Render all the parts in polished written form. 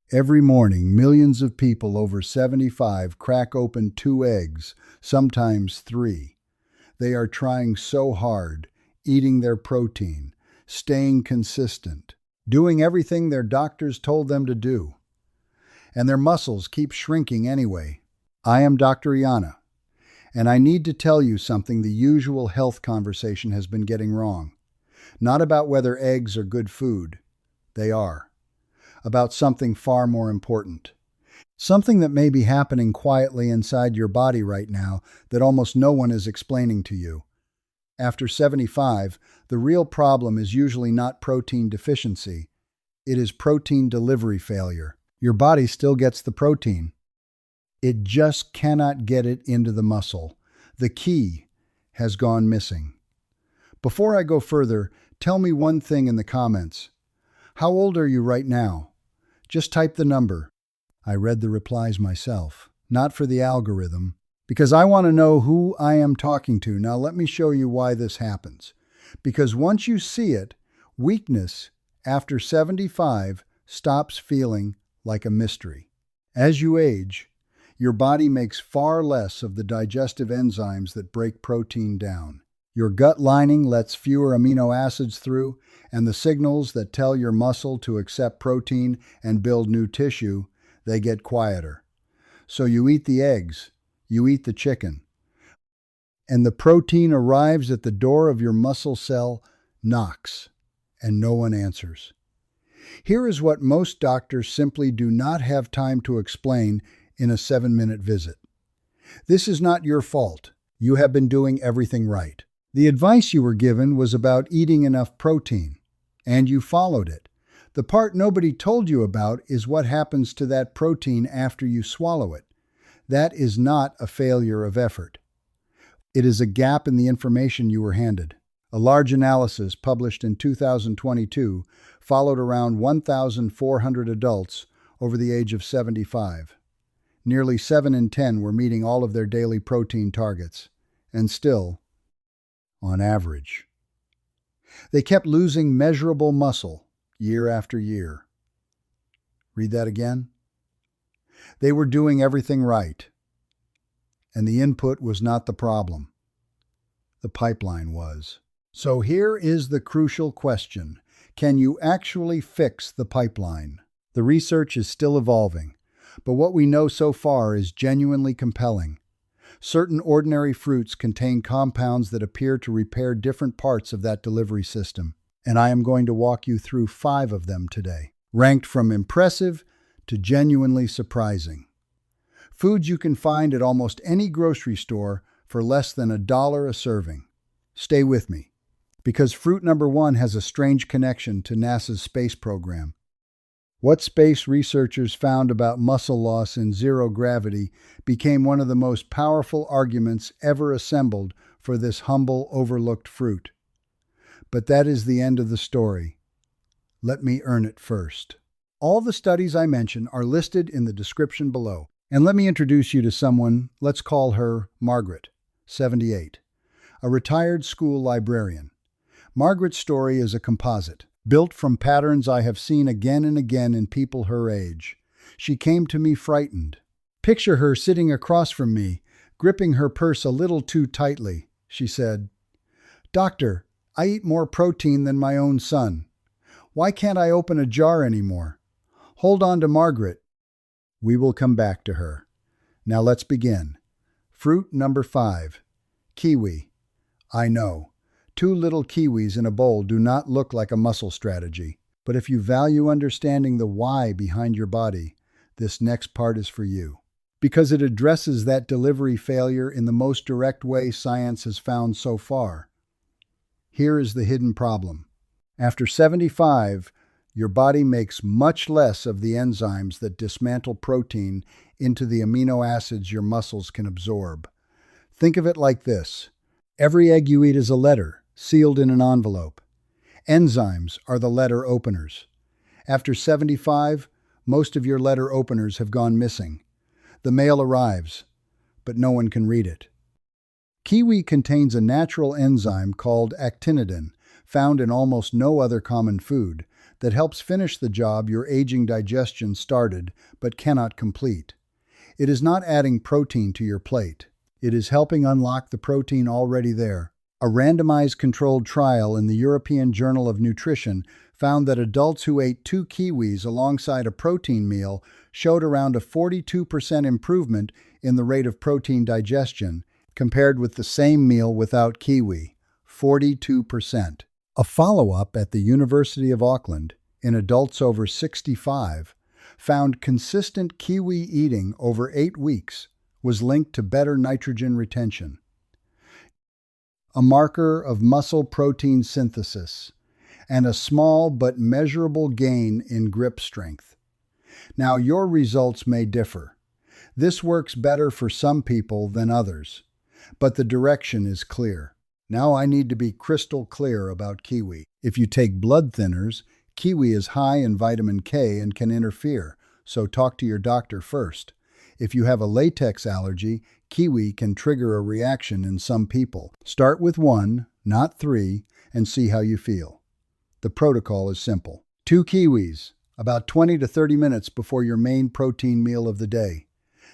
Every morning, millions of people over 75 crack open 2 eggs, sometimes 3. They are trying so hard, eating their protein, staying consistent, doing everything their doctors told them to do. And their muscles keep shrinking anyway. I am Dr. Iana, and I need to tell you something the usual health conversation has been getting wrong. Not about whether eggs are good food. They are. About something far more important. Something that may be happening quietly inside your body right now that almost no one is explaining to you. After 75, the real problem is usually not protein deficiency. It is protein delivery failure. Your body still gets the protein. It just cannot get it into the muscle. The key has gone missing. Before I go further, tell me one thing in the comments. How old are you right now? Just type the number. I read the replies myself, not for the algorithm, because I want to know who I am talking to. Now let me show you why this happens. Because once you see it, weakness after 75 stops feeling like a mystery. As you age, your body makes far less of the digestive enzymes that break protein down. Your gut lining lets fewer amino acids through, and the signals that tell your muscle to accept protein and build new tissue, they get quieter. So you eat the eggs, you eat the chicken, and the protein arrives at the door of your muscle cell, knocks, and no one answers. Here is what most doctors simply do not have time to explain in a 7-minute visit. This is not your fault. You have been doing everything right. The advice you were given was about eating enough protein, and you followed it. The part nobody told you about is what happens to that protein after you swallow it. That is not a failure of effort. It is a gap in the information you were handed. A large analysis published in 2022 followed around 1,400 adults over the age of 75. Nearly 7 in 10 were meeting all of their daily protein targets, and still, on average, they kept losing measurable muscle year after year. Read that again. They were doing everything right, and the input was not the problem. The pipeline was. So here is the crucial question. Can you actually fix the pipeline? The research is still evolving, but what we know so far is genuinely compelling. Certain ordinary fruits contain compounds that appear to repair different parts of that delivery system, and I am going to walk you through 5 of them today, ranked from impressive to genuinely surprising. Foods you can find at almost any grocery store for less than $1 a serving. Stay with me, because fruit number 1 has a strange connection to NASA's space program. What space researchers found about muscle loss in zero gravity became one of the most powerful arguments ever assembled for this humble, overlooked fruit. But that is the end of the story. Let me earn it first. All the studies I mention are listed in the description below. And let me introduce you to someone, let's call her Margaret, 78, a retired school librarian. Margaret's story is a composite, built from patterns I have seen again and again in people her age. She came to me frightened. Picture her sitting across from me, gripping her purse a little too tightly. She said, "Doctor, I eat more protein than my own son. Why can't I open a jar anymore?" Hold on to Margaret. We will come back to her. Now let's begin. Fruit number 5, kiwi. I know. 2 little kiwis in a bowl do not look like a muscle strategy, but if you value understanding the why behind your body, this next part is for you. Because it addresses that delivery failure in the most direct way science has found so far. Here is the hidden problem. After 75, your body makes much less of the enzymes that dismantle protein into the amino acids your muscles can absorb. Think of it like this. Every egg you eat is a letter, sealed in an envelope. Enzymes are the letter openers. After 75, most of your letter openers have gone missing. The mail arrives, but no one can read it. Kiwi contains a natural enzyme called actinidin, found in almost no other common food, that helps finish the job your aging digestion started but cannot complete. It is not adding protein to your plate. It is helping unlock the protein already there. A randomized controlled trial in the European Journal of Nutrition found that adults who ate 2 kiwis alongside a protein meal showed around a 42% improvement in the rate of protein digestion compared with the same meal without kiwi. 42%. A follow-up at the University of Auckland in adults over 65 found consistent kiwi eating over 8 weeks was linked to better nitrogen retention, a marker of muscle protein synthesis, and a small but measurable gain in grip strength. Now, your results may differ. This works better for some people than others, but the direction is clear. Now I need to be crystal clear about kiwi. If you take blood thinners, kiwi is high in vitamin K and can interfere, so talk to your doctor first. If you have a latex allergy, kiwi can trigger a reaction in some people. Start with 1, not 3, and see how you feel. The protocol is simple. 2 kiwis, about 20 to 30 minutes before your main protein meal of the day.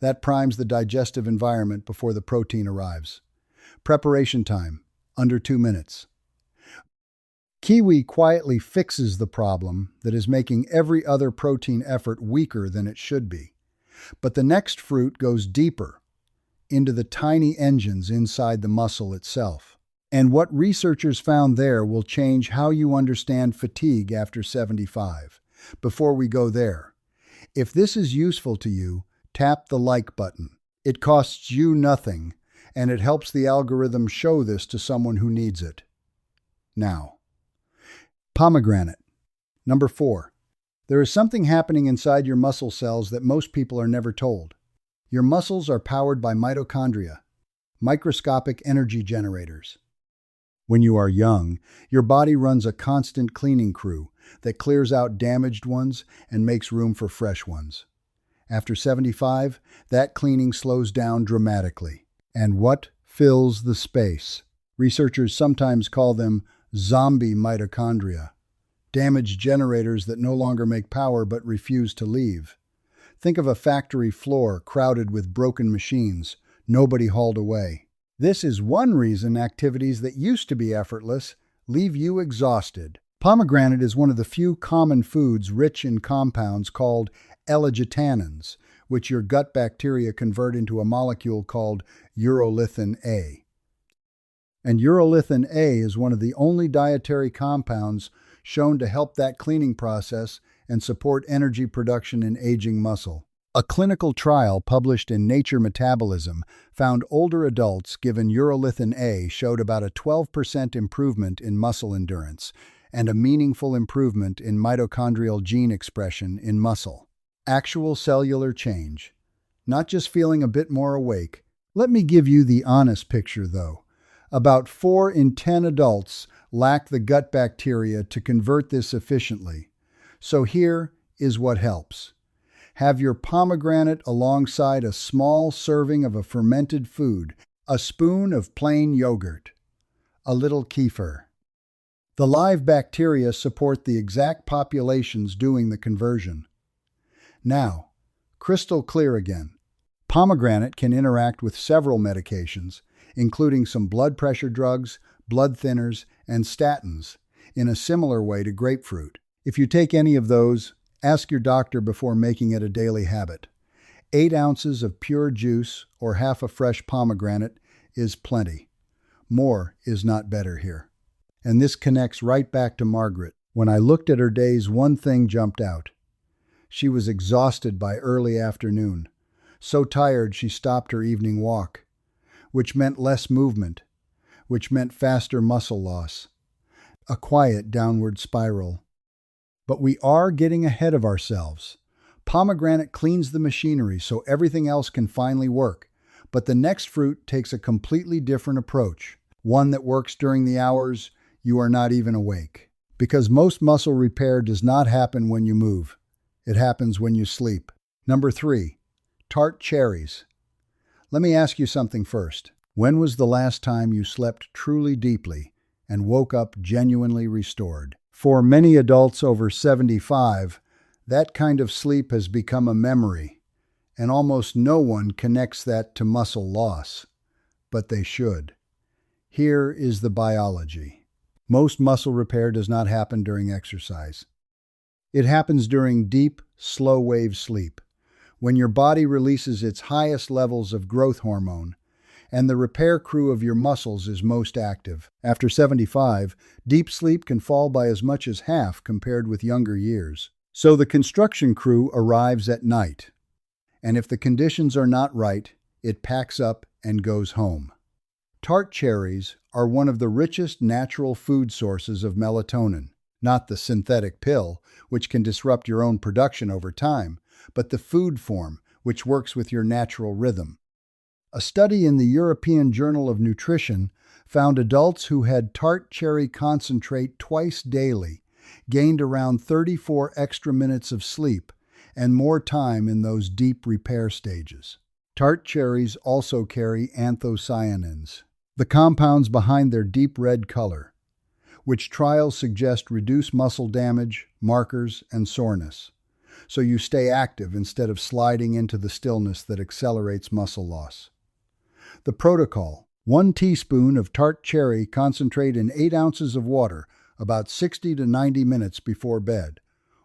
That primes the digestive environment before the protein arrives. Preparation time, under 2 minutes. Kiwi quietly fixes the problem that is making every other protein effort weaker than it should be. But the next fruit goes deeper, into the tiny engines inside the muscle itself. And what researchers found there will change how you understand fatigue after 75. Before we go there, if this is useful to you, tap the like button. It costs you nothing, and it helps the algorithm show this to someone who needs it. Now, pomegranate. Number 4. There is something happening inside your muscle cells that most people are never told. Your muscles are powered by mitochondria, microscopic energy generators. When you are young, your body runs a constant cleaning crew that clears out damaged ones and makes room for fresh ones. After 75, that cleaning slows down dramatically. And what fills the space? Researchers sometimes call them zombie mitochondria, damaged generators that no longer make power but refuse to leave. Think of a factory floor crowded with broken machines, nobody hauled away. This is one reason activities that used to be effortless leave you exhausted. Pomegranate is one of the few common foods rich in compounds called L-argitannins, which your gut bacteria convert into a molecule called urolithin A. And urolithin A is one of the only dietary compounds shown to help that cleaning process and support energy production in aging muscle. A clinical trial published in Nature Metabolism found older adults given urolithin A showed about a 12% improvement in muscle endurance and a meaningful improvement in mitochondrial gene expression in muscle. Actual cellular change, not just feeling a bit more awake. Let me give you the honest picture, though. About 4 in 10 adults lack the gut bacteria to convert this efficiently. So here is what helps. Have your pomegranate alongside a small serving of a fermented food, a spoon of plain yogurt, a little kefir. The live bacteria support the exact populations doing the conversion. Now, crystal clear again. Pomegranate can interact with several medications, including some blood pressure drugs, blood thinners, and statins, in a similar way to grapefruit. If you take any of those, ask your doctor before making it a daily habit. 8 ounces of pure juice or half a fresh pomegranate is plenty. More is not better here. And this connects right back to Margaret. When I looked at her days, one thing jumped out. She was exhausted by early afternoon, so tired she stopped her evening walk, which meant less movement, which meant faster muscle loss, a quiet downward spiral. But we are getting ahead of ourselves. Pomegranate cleans the machinery so everything else can finally work, but the next fruit takes a completely different approach, one that works during the hours you are not even awake. Because most muscle repair does not happen when you move. It happens when you sleep. Number 3, tart cherries. Let me ask you something first. When was the last time you slept truly deeply and woke up genuinely restored? For many adults over 75, that kind of sleep has become a memory, and almost no one connects that to muscle loss. But they should. Here is the biology. Most muscle repair does not happen during exercise. It happens during deep, slow-wave sleep, when your body releases its highest levels of growth hormone, and the repair crew of your muscles is most active. After 75, deep sleep can fall by as much as half compared with younger years. So the construction crew arrives at night, and if the conditions are not right, it packs up and goes home. Tart cherries are one of the richest natural food sources of melatonin, not the synthetic pill, which can disrupt your own production over time, but the food form, which works with your natural rhythm. A study in the European Journal of Nutrition found adults who had tart cherry concentrate twice daily gained around 34 extra minutes of sleep and more time in those deep repair stages. Tart cherries also carry anthocyanins, the compounds behind their deep red color, which trials suggest reduce muscle damage, markers, and soreness, so you stay active instead of sliding into the stillness that accelerates muscle loss. The protocol: 1 teaspoon of tart cherry concentrate in 8 ounces of water about 60 to 90 minutes before bed,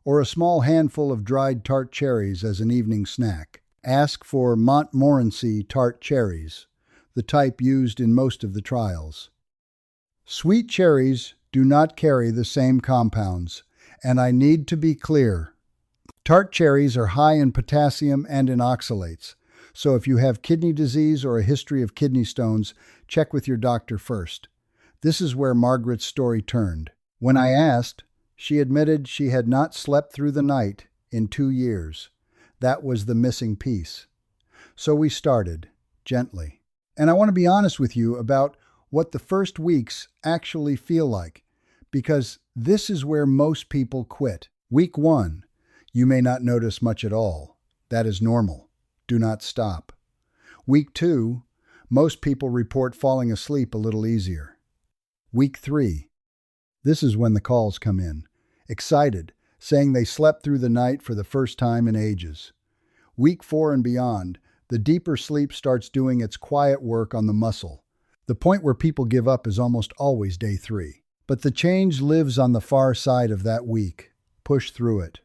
or a small handful of dried tart cherries as an evening snack. Ask for Montmorency tart cherries, the type used in most of the trials. Sweet cherries do not carry the same compounds, and I need to be clear. Tart cherries are high in potassium and in oxalates, so if you have kidney disease or a history of kidney stones, check with your doctor first. This is where Margaret's story turned. When I asked, she admitted she had not slept through the night in 2 years. That was the missing piece. So we started, gently. And I want to be honest with you about what the first weeks actually feel like, because this is where most people quit. Week 1, you may not notice much at all. That is normal. Do not stop. Week 2, most people report falling asleep a little easier. Week 3, this is when the calls come in, excited, saying they slept through the night for the first time in ages. Week 4 and beyond, the deeper sleep starts doing its quiet work on the muscle. The point where people give up is almost always day 3. But the change lives on the far side of that week. Push through it.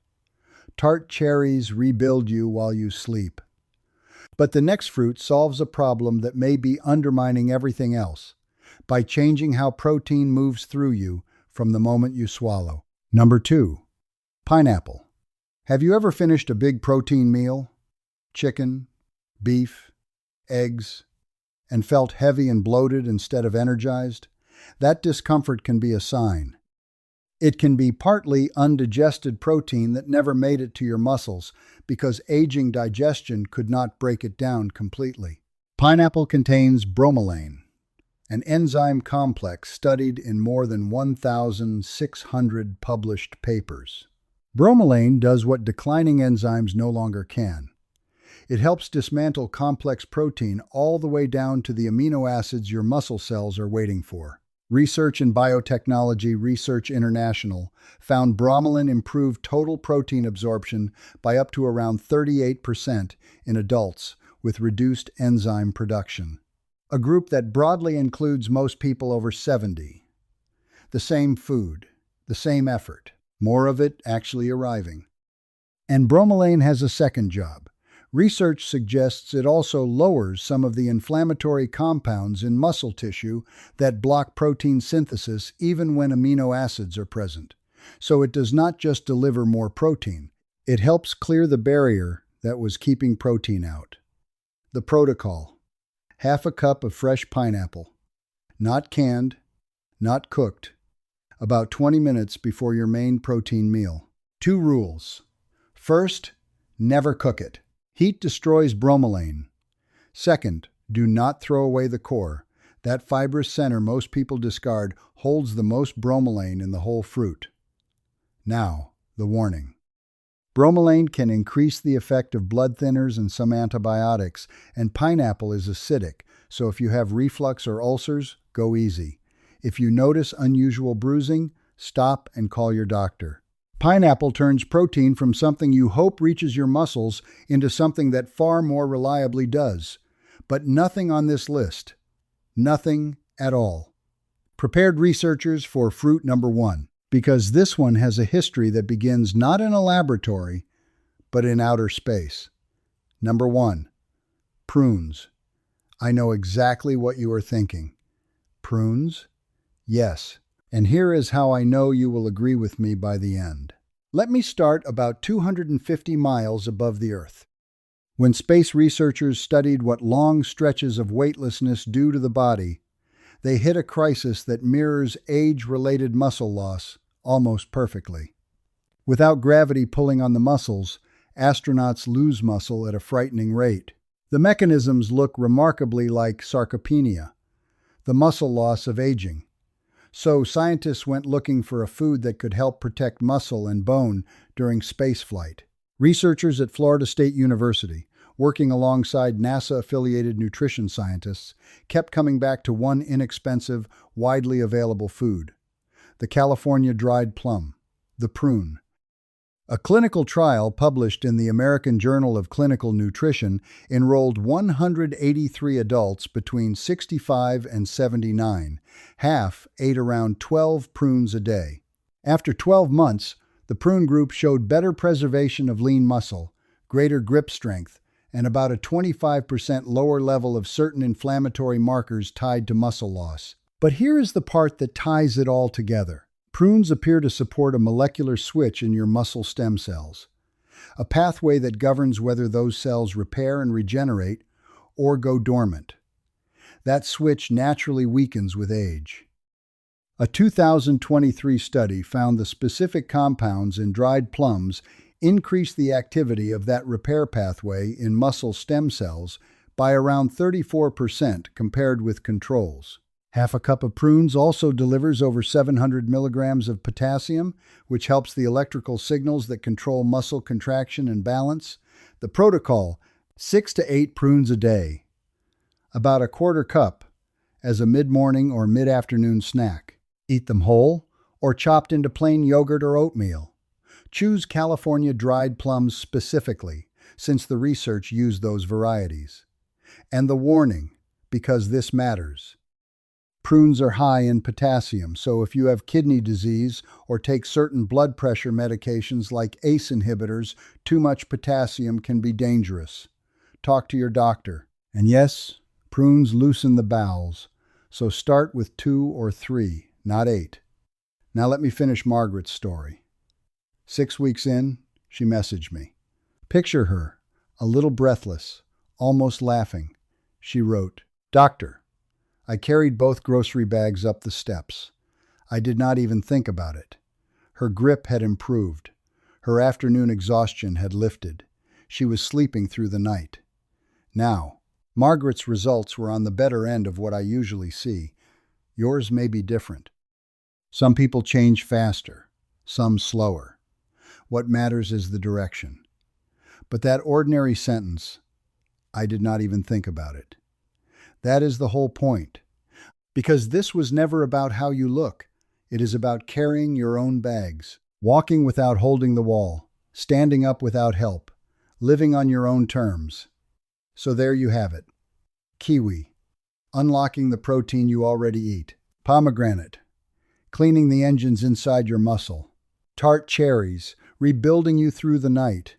Tart cherries rebuild you while you sleep. But the next fruit solves a problem that may be undermining everything else by changing how protein moves through you from the moment you swallow. Number 2, pineapple. Have you ever finished a big protein meal? Chicken, beef, eggs, and felt heavy and bloated instead of energized? That discomfort can be a sign. It can be partly undigested protein that never made it to your muscles because aging digestion could not break it down completely. Pineapple contains bromelain, an enzyme complex studied in more than 1,600 published papers. Bromelain does what declining enzymes no longer can. It helps dismantle complex protein all the way down to the amino acids your muscle cells are waiting for. Research in Biotechnology Research International found bromelain improved total protein absorption by up to around 38% in adults with reduced enzyme production, a group that broadly includes most people over 70. The same food, the same effort, more of it actually arriving. And bromelain has a second job. Research suggests it also lowers some of the inflammatory compounds in muscle tissue that block protein synthesis even when amino acids are present. So it does not just deliver more protein, it helps clear the barrier that was keeping protein out. The protocol: half a cup of fresh pineapple, not canned, not cooked, about 20 minutes before your main protein meal. 2 rules. First, never cook it. Heat destroys bromelain. Second, do not throw away the core. That fibrous center most people discard holds the most bromelain in the whole fruit. Now, the warning. Bromelain can increase the effect of blood thinners and some antibiotics, and pineapple is acidic, so if you have reflux or ulcers, go easy. If you notice unusual bruising, Stop and call your doctor. Pineapple turns protein from something you hope reaches your muscles into something that far more reliably does. But nothing on this list. Nothing at all. Prepared researchers for fruit number 1, because this one has a history that begins not in a laboratory, but in outer space. Number 1, prunes. I know exactly what you are thinking. Prunes? Yes. And here is how I know you will agree with me by the end. Let me start about 250 miles above the Earth. When space researchers studied what long stretches of weightlessness do to the body, they hit a crisis that mirrors age-related muscle loss almost perfectly. Without gravity pulling on the muscles, astronauts lose muscle at a frightening rate. The mechanisms look remarkably like sarcopenia, the muscle loss of aging. So scientists went looking for a food that could help protect muscle and bone during spaceflight. Researchers at Florida State University, working alongside NASA-affiliated nutrition scientists, kept coming back to one inexpensive, widely available food: the California dried plum, the prune. A clinical trial published in the American Journal of Clinical Nutrition enrolled 183 adults between 65 and 79. Half ate around 12 prunes a day. After 12 months, the prune group showed better preservation of lean muscle, greater grip strength, and about a 25% lower level of certain inflammatory markers tied to muscle loss. But here is the part that ties it all together. Prunes appear to support a molecular switch in your muscle stem cells, a pathway that governs whether those cells repair and regenerate or go dormant. That switch naturally weakens with age. A 2023 study found the specific compounds in dried plums increase the activity of that repair pathway in muscle stem cells by around 34% compared with controls. Half a cup of prunes also delivers over 700 milligrams of potassium, which helps the electrical signals that control muscle contraction and balance. The protocol: 6 to 8 prunes a day, about a quarter cup, as a mid-morning or mid-afternoon snack. Eat them whole or chopped into plain yogurt or oatmeal. Choose California dried plums specifically, since the research used those varieties. And the warning, because this matters. Prunes are high in potassium, so if you have kidney disease or take certain blood pressure medications like ACE inhibitors, too much potassium can be dangerous. Talk to your doctor. And yes, prunes loosen the bowels, so start with 2 or 3, not 8. Now let me finish Margaret's story. 6 weeks in, she messaged me. Picture her, a little breathless, almost laughing. She wrote, "Doctor, I carried both grocery bags up the steps. I did not even think about it. Her grip had improved. Her afternoon exhaustion had lifted. She was sleeping through the night." Now, Margaret's results were on the better end of what I usually see. Yours may be different. Some people change faster, some slower. What matters is the direction. But that ordinary sentence, "I did not even think about it." That is the whole point. Because this was never about how you look. It is about carrying your own bags, walking without holding the wall, standing up without help, living on your own terms. So there you have it. Kiwi, unlocking the protein you already eat. Pomegranate, cleaning the engines inside your muscle. Tart cherries, rebuilding you through the night.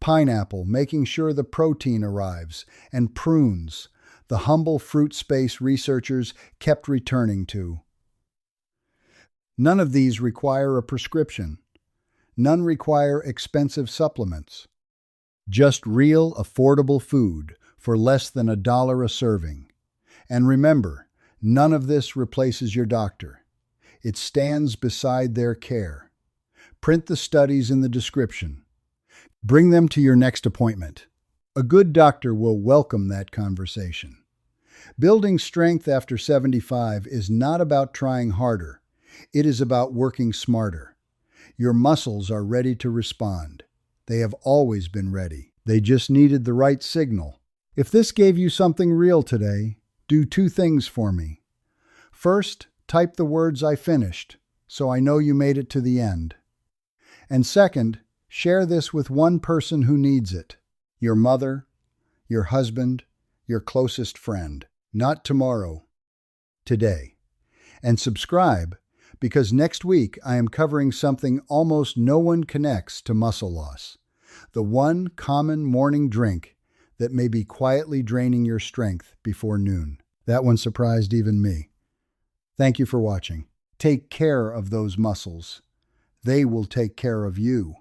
Pineapple, making sure the protein arrives. And prunes, the humble fruit space researchers kept returning to. None of these require a prescription. None require expensive supplements. Just real, affordable food for less than $1 a serving. And remember, none of this replaces your doctor. It stands beside their care. Print the studies in the description. Bring them to your next appointment. A good doctor will welcome that conversation. Building strength after 75 is not about trying harder. It is about working smarter. Your muscles are ready to respond. They have always been ready. They just needed the right signal. If this gave you something real today, do 2 things for me. First, type the words "I finished." so I know you made it to the end. And second, share this with one person who needs it. Your mother, your husband, your closest friend. Not tomorrow, today. And subscribe, because next week I am covering something almost no one connects to muscle loss. The one common morning drink that may be quietly draining your strength before noon. That one surprised even me. Thank you for watching. Take care of those muscles. They will take care of you.